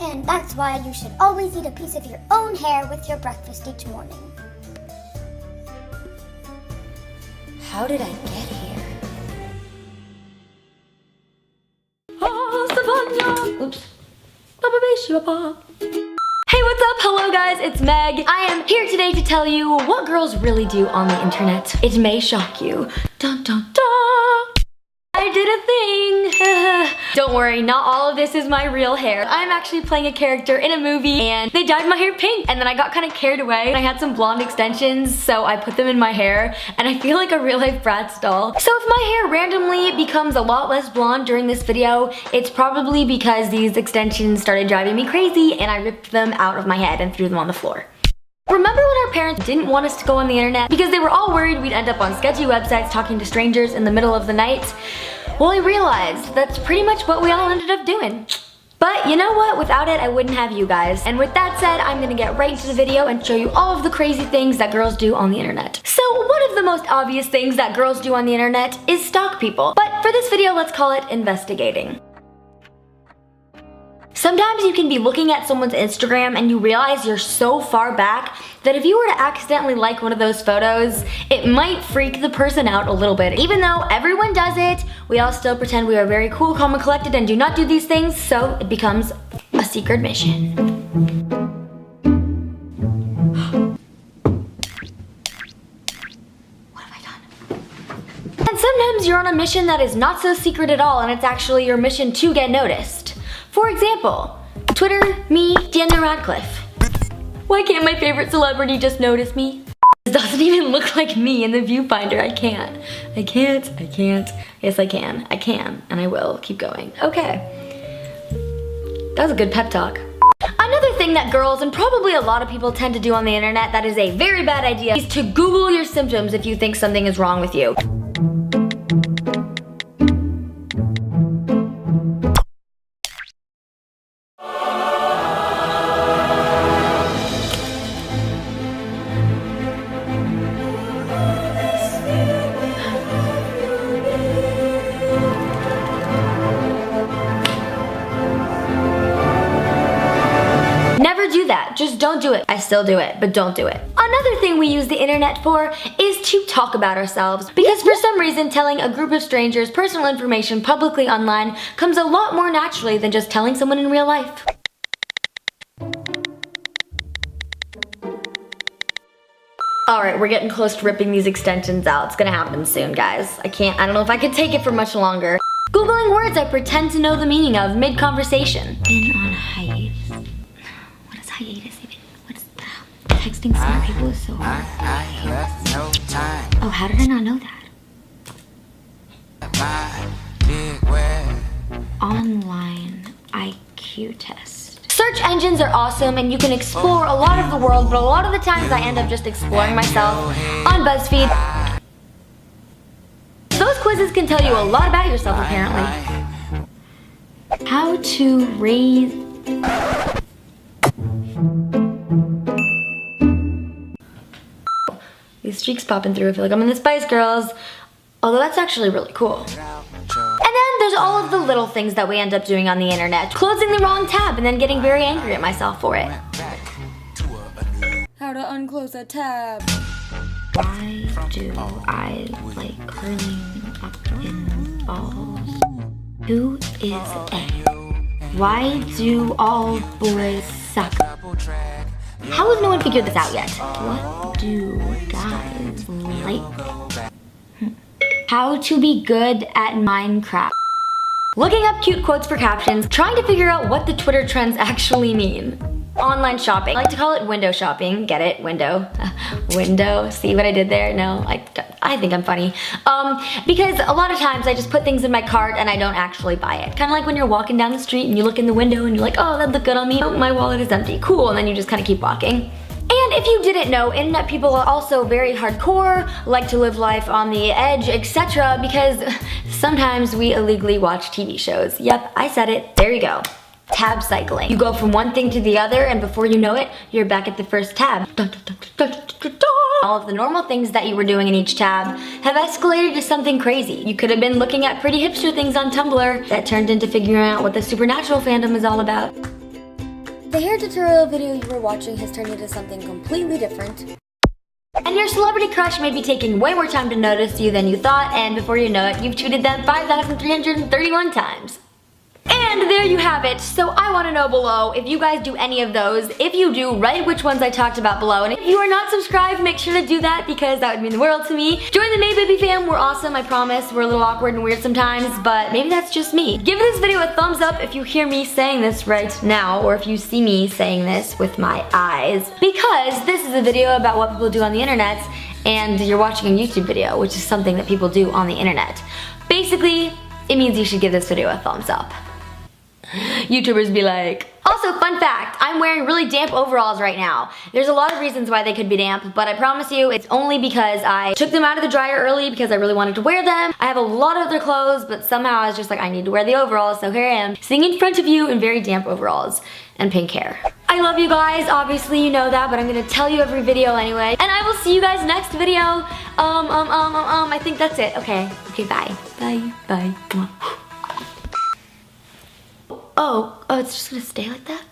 And that's why you should always eat a piece of your own hair with your breakfast each morning. How did I get here? Oops. Hey, what's up? Hello guys, it's Meg. I am here today to tell you what girls really do on the internet. It may shock you. Dun dun dun! I did a thing. Don't worry, not all of this is my real hair. I'm actually playing a character in a movie and they dyed my hair pink and then I got kind of carried away. I had some blonde extensions, so I put them in my hair and I feel like a real life Bratz doll. So if my hair randomly becomes a lot less blonde during this video, it's probably because these extensions started driving me crazy and I ripped them out of my head and threw them on the floor. Remember when our parents didn't want us to go on the internet because they were all worried we'd end up on sketchy websites talking to strangers in the middle of the night? Well, I realized that's pretty much what we all ended up doing. But you know what? Without it, I wouldn't have you guys. And with that said, I'm gonna get right into the video and show you all of the crazy things that girls do on the internet. So one of the most obvious things that girls do on the internet is stalk people. But for this video, let's call it investigating. Sometimes you can be looking at someone's Instagram and you realize you're so far back that if you were to accidentally like one of those photos, it might freak the person out a little bit. Even though everyone does it, we all still pretend we are very cool, calm, and collected and do not do these things, so it becomes a secret mission. What have I done? And sometimes you're on a mission that is not so secret at all and it's actually your mission to get noticed. For example, Twitter, me, Daniel Radcliffe. Why can't my favorite celebrity just notice me? This doesn't even look like me in the viewfinder. I can't. Yes, I can, and I will. Keep going. Okay. That was a good pep talk. Another thing that girls and probably a lot of people tend to do on the internet that is a very bad idea is to Google your symptoms if you think something is wrong with you. Just don't do it. I still do it, but don't do it. Another thing we use the internet for is to talk about ourselves because for some reason telling a group of strangers personal information publicly online comes a lot more naturally than just telling someone in real life. Alright, we're getting close to ripping these extensions out. It's gonna happen soon, guys. I don't know if I can take it for much longer. Googling words I pretend to know the meaning of mid-conversation. Been on hiatus. Hiatus even. What is that? Texting smart people is so hard. Oh, how did I not know that? Online IQ test. Search engines are awesome and you can explore a lot of the world, but a lot of the times I end up just exploring myself on BuzzFeed. Those quizzes can tell you a lot about yourself apparently. How to raise... These streaks popping through. I feel like I'm in the Spice Girls. Although that's actually really cool. And then there's all of the little things that we end up doing on the internet. Closing the wrong tab and then getting very angry at myself for it. How to unclose a tab. Why do I like curling up in balls? Who is A? Why do all boys suck? How has no one figured this out yet? What do guys like? How to be good at Minecraft. Looking up cute quotes for captions, trying to figure out what the Twitter trends actually mean. Online shopping. I like to call it window shopping. Get it? Window. Window. See what I did there? No, I think I'm funny. Because a lot of times I just put things in my cart and I don't actually buy it. Kind of like when you're walking down the street and you look in the window and you're like, oh, that'd look good on me. Oh, my wallet is empty. Cool. And then you just kind of keep walking. And if you didn't know, internet people are also very hardcore, like to live life on the edge, etc. because sometimes we illegally watch TV shows. Yep, I said it. There you go. Tab cycling. You go from one thing to the other and before you know it, you're back at the first tab. All of the normal things that you were doing in each tab have escalated to something crazy. You could have been looking at pretty hipster things on Tumblr that turned into figuring out what the supernatural fandom is all about. the hair tutorial video you were watching has turned into something completely different. And your celebrity crush may be taking way more time to notice you than you thought, and before you know it, you've tweeted them 5,331 times. And there you have it. So I want to know below if you guys do any of those. If you do, write which ones I talked about below. And if you are not subscribed, make sure to do that because that would mean the world to me. Join the May Baby fam. We're awesome, I promise. We're a little awkward and weird sometimes, but maybe that's just me. Give this video a thumbs up if you hear me saying this right now, or if you see me saying this with my eyes, because this is a video about what people do on the internet, and you're watching a YouTube video, which is something that people do on the internet. Basically, it means you should give this video a thumbs up. YouTubers be like. Also, fun fact, I'm wearing really damp overalls right now. There's a lot of reasons why they could be damp, but I promise you it's only because I took them out of the dryer early because I really wanted to wear them. I have a lot of other clothes, but somehow I was just like, I need to wear the overalls, so here I am, sitting in front of you in very damp overalls and pink hair. I love you guys, obviously you know that, but I'm gonna tell you every video anyway. And I will see you guys next video. I think that's it. Okay, bye. Bye, bye. Oh, it's just gonna stay like that?